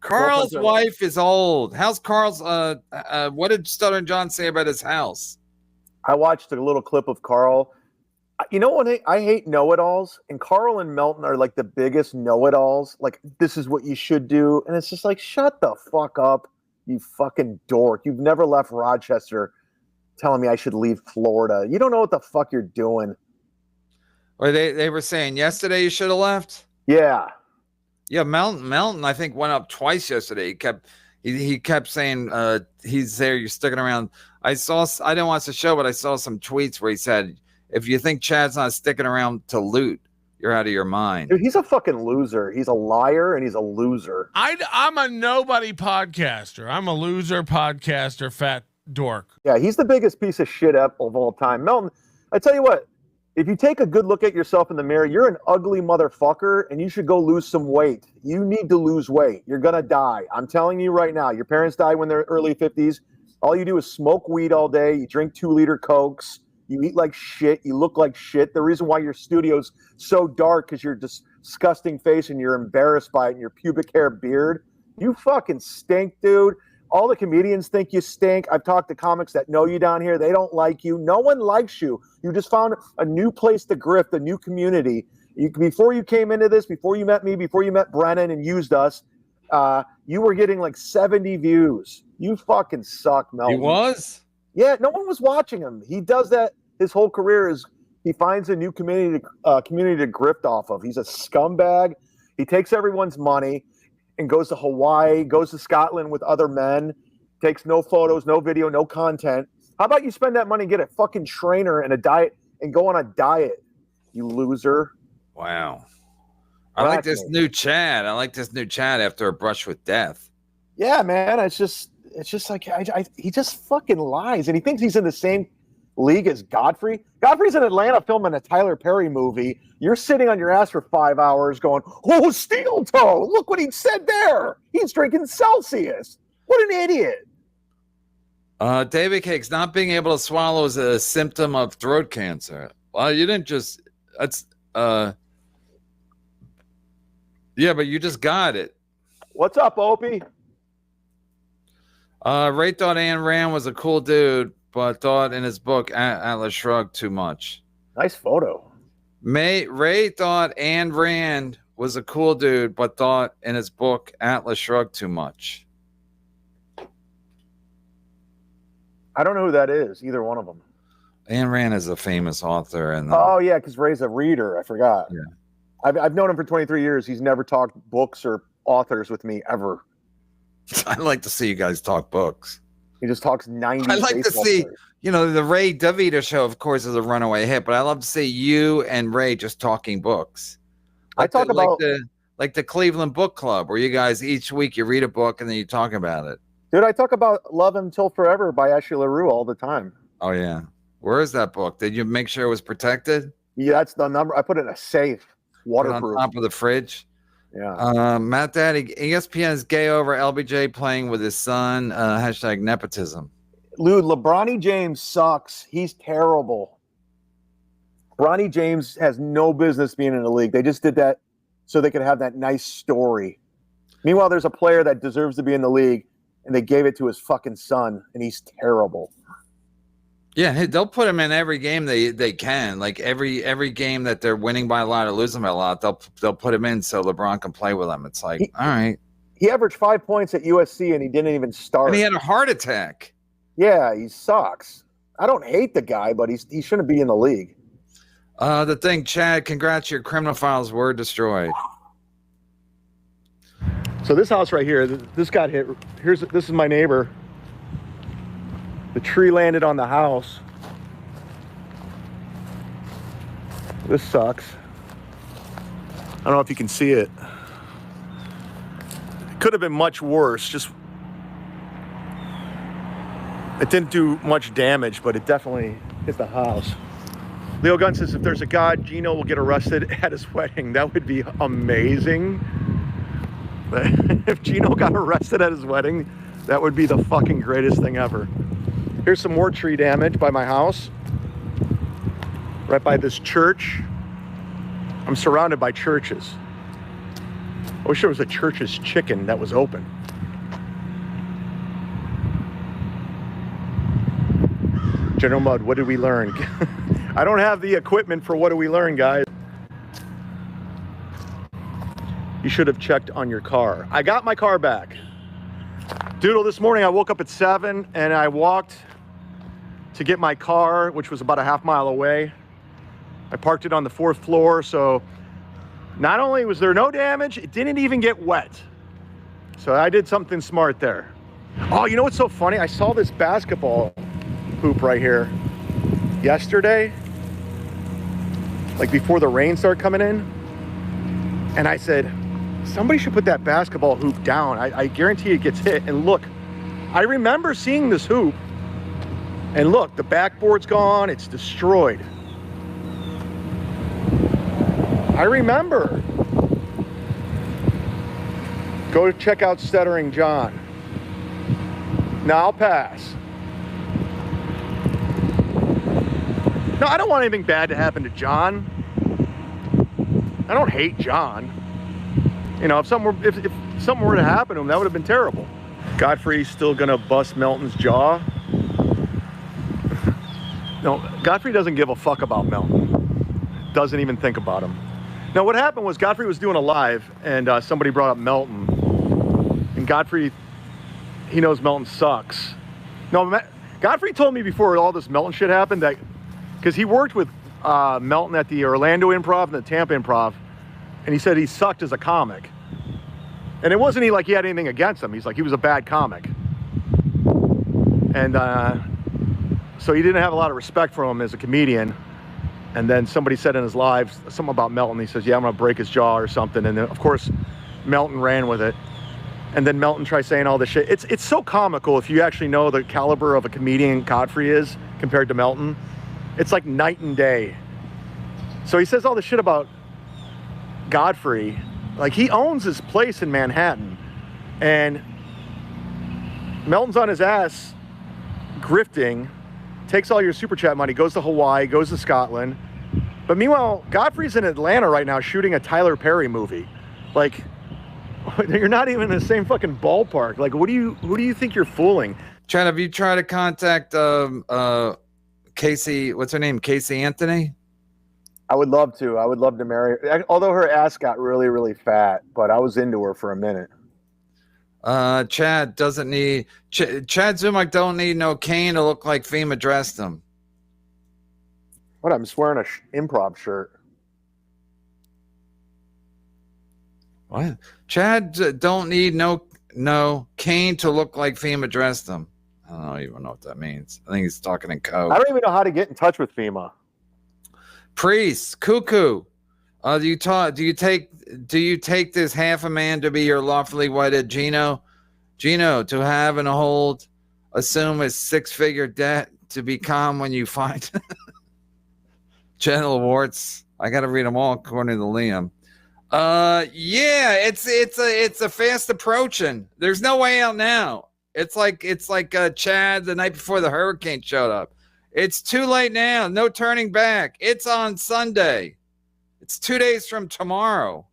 Carl's wife is old. How's Carl's? What did Stuttering John say about his house? I watched a little clip of Carl. You know what? I hate know-it-alls, and Carl and Melton are like the biggest know-it-alls. Like, this is what you should do, and it's just like, shut the fuck up, you fucking dork. You've never left Rochester telling me I should leave Florida. You don't know what the fuck you're doing. Or they were saying yesterday you should have left? Yeah. Yeah, Melton, I think, went up twice yesterday. He kept saying he's there, you're sticking around. I didn't watch the show, but I saw some tweets where he said, if you think Chad's not sticking around to loot, you're out of your mind. Dude, he's a fucking loser. He's a liar and he's a loser. I'm a nobody podcaster. I'm a loser podcaster, fat dork. Yeah, he's the biggest piece of shit of all time. Melton, I tell you what, if you take a good look at yourself in the mirror, you're an ugly motherfucker and you should go lose some weight. You need to lose weight. You're going to die. I'm telling you right now. Your parents died when they're early 50s. All you do is smoke weed all day. You drink 2-liter Cokes. You eat like shit. You look like shit. The reason why your studio's so dark is your disgusting face and you're embarrassed by it and your pubic hair beard. You fucking stink, dude. All the comedians think you stink. I've talked to comics that know you down here. They don't like you. No one likes you. You just found a new place to grift, a new community. Before you came into this, before you met me, before you met Brennan and used us, you were getting like 70 views. You fucking suck, Melton. He was? Yeah, no one was watching him. He does that. His whole career is he finds a new community to grift off of. He's a scumbag. He takes everyone's money and goes to Hawaii, goes to Scotland with other men, takes no photos, no video, no content. How about you spend that money and get a fucking trainer and a diet and go on a diet, you loser? Wow. I like this new Chad. After a brush with death. Yeah, man. It's just like he just fucking lies, and he thinks he's in the same league as Godfrey. Godfrey's in Atlanta filming a Tyler Perry movie. You're sitting on your ass for 5 hours going, oh, steel toe. Look what he said there. He's drinking Celsius. What an idiot. David Cakes, not being able to swallow is a symptom of throat cancer. Well, you didn't just, yeah, but you just got it. What's up, Opie? Ray thought Ayn Rand was a cool dude, but thought in his book Atlas Shrugged too much. Nice photo. Ray thought Ayn Rand was a cool dude, but thought in his book Atlas Shrugged too much. I don't know who that is, either one of them. Ayn Rand is a famous author. Oh, yeah, because Ray's a reader. I forgot. Yeah. I've known him for 23 years. He's never talked books or authors with me ever. I'd like to see you guys talk books. He just talks 90. I'd like to see, the Ray DeVito show, of course, is a runaway hit, but I love to see you and Ray just talking books. Like like the Cleveland Book Club, where you guys each week you read a book and then you talk about it. Dude, I talk about Love Until Forever by Ashley LaRue all the time. Oh, yeah. Where is that book? Did you make sure it was protected? Yeah, that's the number. I put it in a safe, waterproof. Put it on top of the fridge? Yeah. Matt Daddy, ESPN is gay over LBJ playing with his son. Hashtag nepotism. Dude, LeBronny James sucks. He's terrible. Bronny James has no business being in the league. They just did that so they could have that nice story. Meanwhile, there's a player that deserves to be in the league, and they gave it to his fucking son, and he's terrible. Yeah, they'll put him in every game they can. Like every game that they're winning by a lot or losing by a lot, they'll put him in so LeBron can play with them. It's like, all right. He averaged 5 points at USC, and he didn't even start. And he had a heart attack. Yeah, he sucks. I don't hate the guy, but he shouldn't be in the league. The thing, Chad, congrats, your criminal files were destroyed. So this house right here, this got hit. This is my neighbor. The tree landed on the house. This sucks. I don't know if you can see it. It could have been much worse. Just it didn't do much damage, but it definitely hit the house. Leo Gunn says if there's a God, Gino will get arrested at his wedding. That would be amazing. If Gino got arrested at his wedding, that would be the fucking greatest thing ever. Here's some more tree damage by my house. Right by this church. I'm surrounded by churches. I wish there was a church's chicken that was open. General Mudd, what did we learn? I don't have the equipment for what do we learn, guys. You should have checked on your car. I got my car back. Doodle, this morning I woke up at 7 and I walked to get my car, which was about a half mile away. I parked it on the 4th floor, so not only was there no damage, it didn't even get wet. So I did something smart there. Oh, you know what's so funny? I saw this basketball hoop right here yesterday, like before the rain started coming in. And I said, somebody should put that basketball hoop down. I guarantee it gets hit. And look, I remember seeing this hoop. And look, the backboard's gone. It's destroyed. I remember. Go check out Stuttering John. No, I'll pass. No, I don't want anything bad to happen to John. I don't hate John. You know, if something were to happen to him, that would have been terrible. Godfrey's still gonna bust Melton's jaw. No, Godfrey doesn't give a fuck about Melton. Doesn't even think about him. Now, what happened was Godfrey was doing a live, and somebody brought up Melton. And Godfrey, he knows Melton sucks. No, Godfrey told me before all this Melton shit happened that, because he worked with Melton at the Orlando Improv and the Tampa Improv, and he said he sucked as a comic. And it wasn't like he had anything against him. He's like, he was a bad comic. And so he didn't have a lot of respect for him as a comedian. And then somebody said in his live something about Melton. He says, yeah, I'm gonna break his jaw or something. And then of course, Melton ran with it. And then Melton tries saying all this shit. It's so comical if you actually know the caliber of a comedian Godfrey is compared to Melton. It's like night and day. So he says all this shit about Godfrey. Like, he owns his place in Manhattan. And Melton's on his ass grifting, takes all your super chat money, goes to Hawaii, goes to Scotland. But meanwhile, Godfrey's in Atlanta right now shooting a Tyler Perry movie. Like, you're not even in the same fucking ballpark. Like, who do you think you're fooling? Chad, have you tried to contact Casey, what's her name? Casey Anthony? I would love to. I would love to marry her. Although her ass got really, really fat, but I was into her for a minute. Chad doesn't need Chad Zumock don't need no cane to look like FEMA dressed him. What? I'm just wearing a improv shirt. What? Chad don't need no cane to look like FEMA dressed him. I don't even know what that means. I think he's talking in code. I don't even know how to get in touch with FEMA. Priest, cuckoo. Do you take this half a man to be your lawfully wedded Gino? Gino, to have and hold, assume a 6-figure debt to be calm when you find genital warts. I got to read them all according to Liam. Yeah, it's a fast approaching. There's no way out now. It's like Chad the night before the hurricane showed up. It's too late now. No turning back. It's on Sunday. It's 2 days from tomorrow.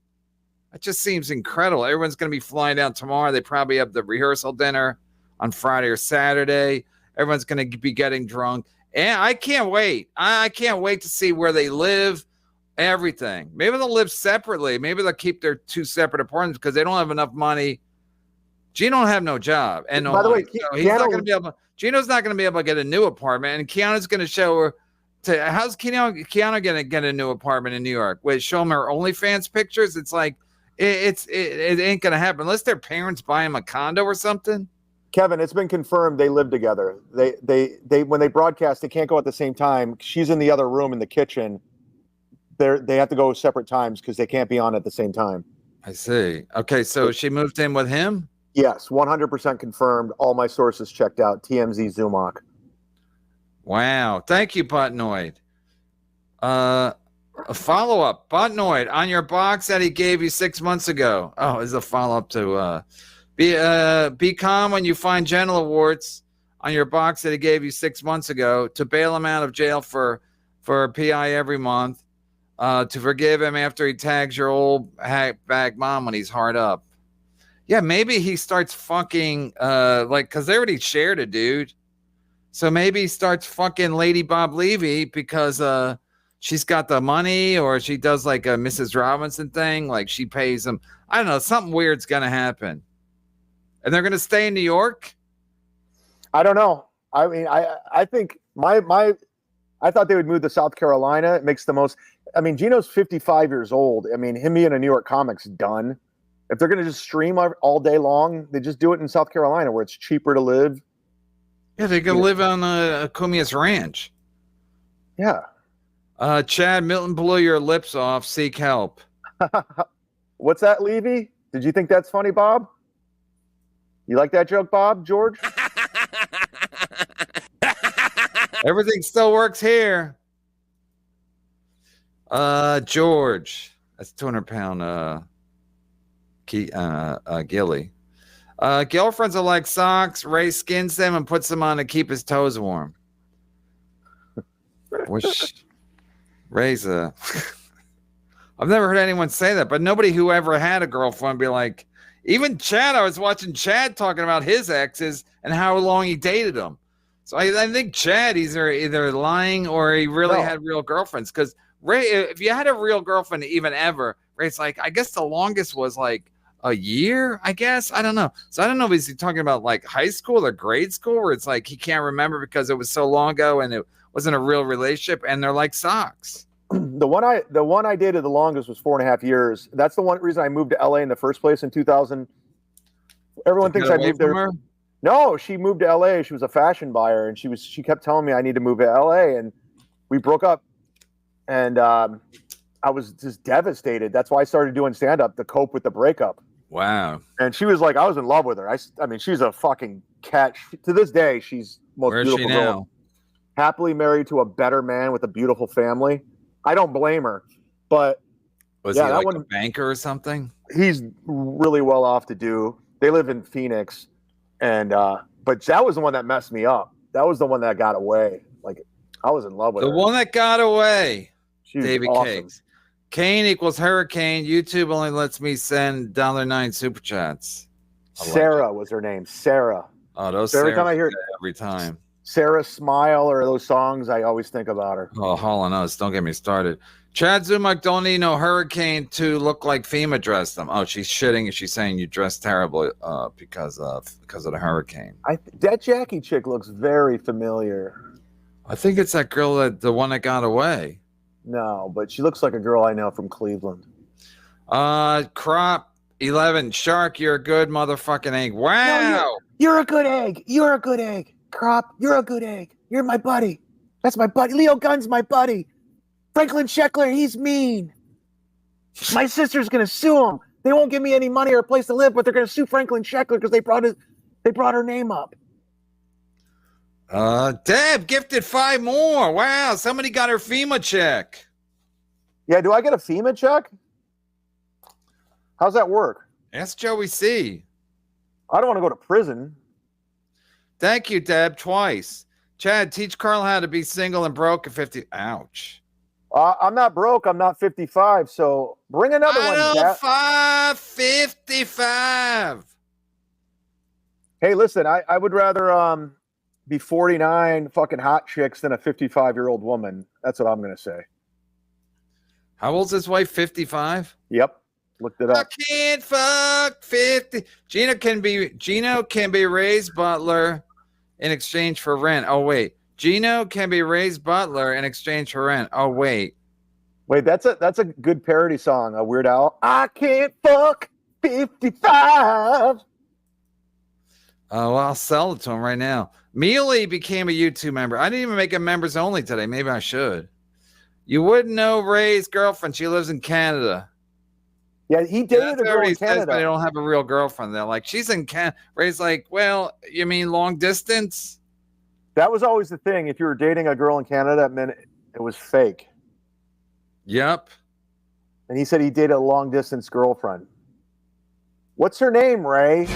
That just seems incredible. Everyone's going to be flying down tomorrow. They probably have the rehearsal dinner on Friday or Saturday. Everyone's going to be getting drunk. And I can't wait. I can't wait to see where they live, everything. Maybe they'll live separately. Maybe they'll keep their 2 separate apartments because they don't have enough money Gino don't have no job, and no By the way, money. So he's not going to be able. Gino's not going to be able to get a new apartment, and Keanu's going to show her. How's Keanu going to get a new apartment in New York? Wait, show him her OnlyFans pictures. It's like it ain't going to happen unless their parents buy him a condo or something. Kevin, it's been confirmed they live together. They when they broadcast, they can't go at the same time. She's in the other room in the kitchen. They have to go separate times because they can't be on at the same time. I see. Okay, so she moved in with him? Yes, 100% confirmed. All my sources checked out. TMZ Zumock. Wow. Thank you, Butnoid. A follow-up. Butnoid, on your box that he gave you 6 months ago. Oh, is a follow-up to be calm when you find genital warts on your box that he gave you 6 months ago, to bail him out of jail for a PI every month, to forgive him after he tags your old hackbag mom when he's hard up. Yeah, maybe he starts fucking because they already shared a dude. So maybe he starts fucking Lady Bob Levy because she's got the money, or she does like a Mrs. Robinson thing, like she pays him. I don't know, something weird's gonna happen. And they're gonna stay in New York? I don't know. I mean, I think I thought they would move to South Carolina. It makes the most. I mean, Gino's 55 years old. I mean, him being a New York comic's done. If they're going to just stream all day long, they just do it in South Carolina where it's cheaper to live. Yeah, they could live on Cumia's Ranch. Yeah. Chad, Milton blew your lips off. Seek help. What's that, Levy? Did you think that's funny, Bob? You like that joke, Bob, George? Everything still works here. George. That's 200-pound Gilly. Girlfriends are like socks. Ray skins them and puts them on to keep his toes warm. Ray's I've never heard anyone say that, but nobody who ever had a girlfriend be like, even Chad. I was watching Chad talking about his exes and how long he dated them. So I think Chad either lying or he really had real girlfriends. Because Ray, if you had a real girlfriend even ever, Ray's like, I guess the longest was like a year, I guess. I don't know. So I don't know if he's talking about like high school or grade school, where it's like he can't remember because it was so long ago and it wasn't a real relationship, and they're like socks. The one I dated the longest was 4.5 years. That's the one reason I moved to LA in the first place in 2000. Everyone thinks I moved there. Her? No, she moved to LA. She was a fashion buyer, and she kept telling me I need to move to LA, and we broke up. And I was just devastated. That's why I started doing stand-up to cope with the breakup. Wow. And she was like, I was in love with her. I mean, she's a fucking catch. To this day, she's the most beautiful girl. Happily married to a better man with a beautiful family. I don't blame her. But was he like a banker or something? He's really well off to do. They live in Phoenix. And but that was the one that messed me up. That was the one that got away. Like, I was in love with her. The one that got away. David awesome. Cakes. Kane equals hurricane. YouTube only lets me send $9 super chats. Sarah was her name. Sarah. Oh, those so every time I hear every time. Sarah Smile or those songs, I always think about her. Oh, Hall & Oates. Don't get me started. Chad Zumock don't need no hurricane to look like FEMA dressed them. Oh, she's shitting. She's saying you dressed terribly because of the hurricane. That Jackie chick looks very familiar. I think it's that girl the one that got away. No, but she looks like a girl I know from Cleveland. Crop 11 Shark, you're a good motherfucking egg. Wow. No, you're a good egg. You're a good egg. Crop, you're a good egg. You're my buddy. That's my buddy. Leo Gunn's my buddy. Franklin Sheckler, he's mean. My sister's gonna sue him. They won't give me any money or a place to live, but they're gonna sue Franklin Sheckler because they brought her name up. Deb gifted 5 more. Wow, somebody got her FEMA check. Yeah, do I get a FEMA check? How's that work? Ask Joey C. I don't want to go to prison. Thank you, Deb, twice. Chad, teach Carl how to be single and broke at 50. Ouch. I'm not broke. I'm not 55. So bring another one. 55. Hey, listen, I would rather be 49 fucking hot chicks than a 55-year-old woman. That's what I'm going to say. How old's his wife? 55? Yep. Looked it I up. can't fuck 50. Gino can be Ray's butler in exchange for rent. Oh wait. Gino can be Ray's butler in exchange for rent. Oh wait. Wait, that's a good parody song. A Weird Al. I can't fuck 55. Oh, well, I'll sell it to him right now. Mealy became a YouTube member. I didn't even make him members only today. Maybe I should. You wouldn't know Ray's girlfriend. She lives in Canada. Yeah, he dated a girl in Canada. But they don't have a real girlfriend. They're like, she's in Canada. Ray's like, well, you mean long distance? That was always the thing. If you were dating a girl in Canada, it meant it was fake. Yep. And he said he dated a long distance girlfriend. What's her name, Ray?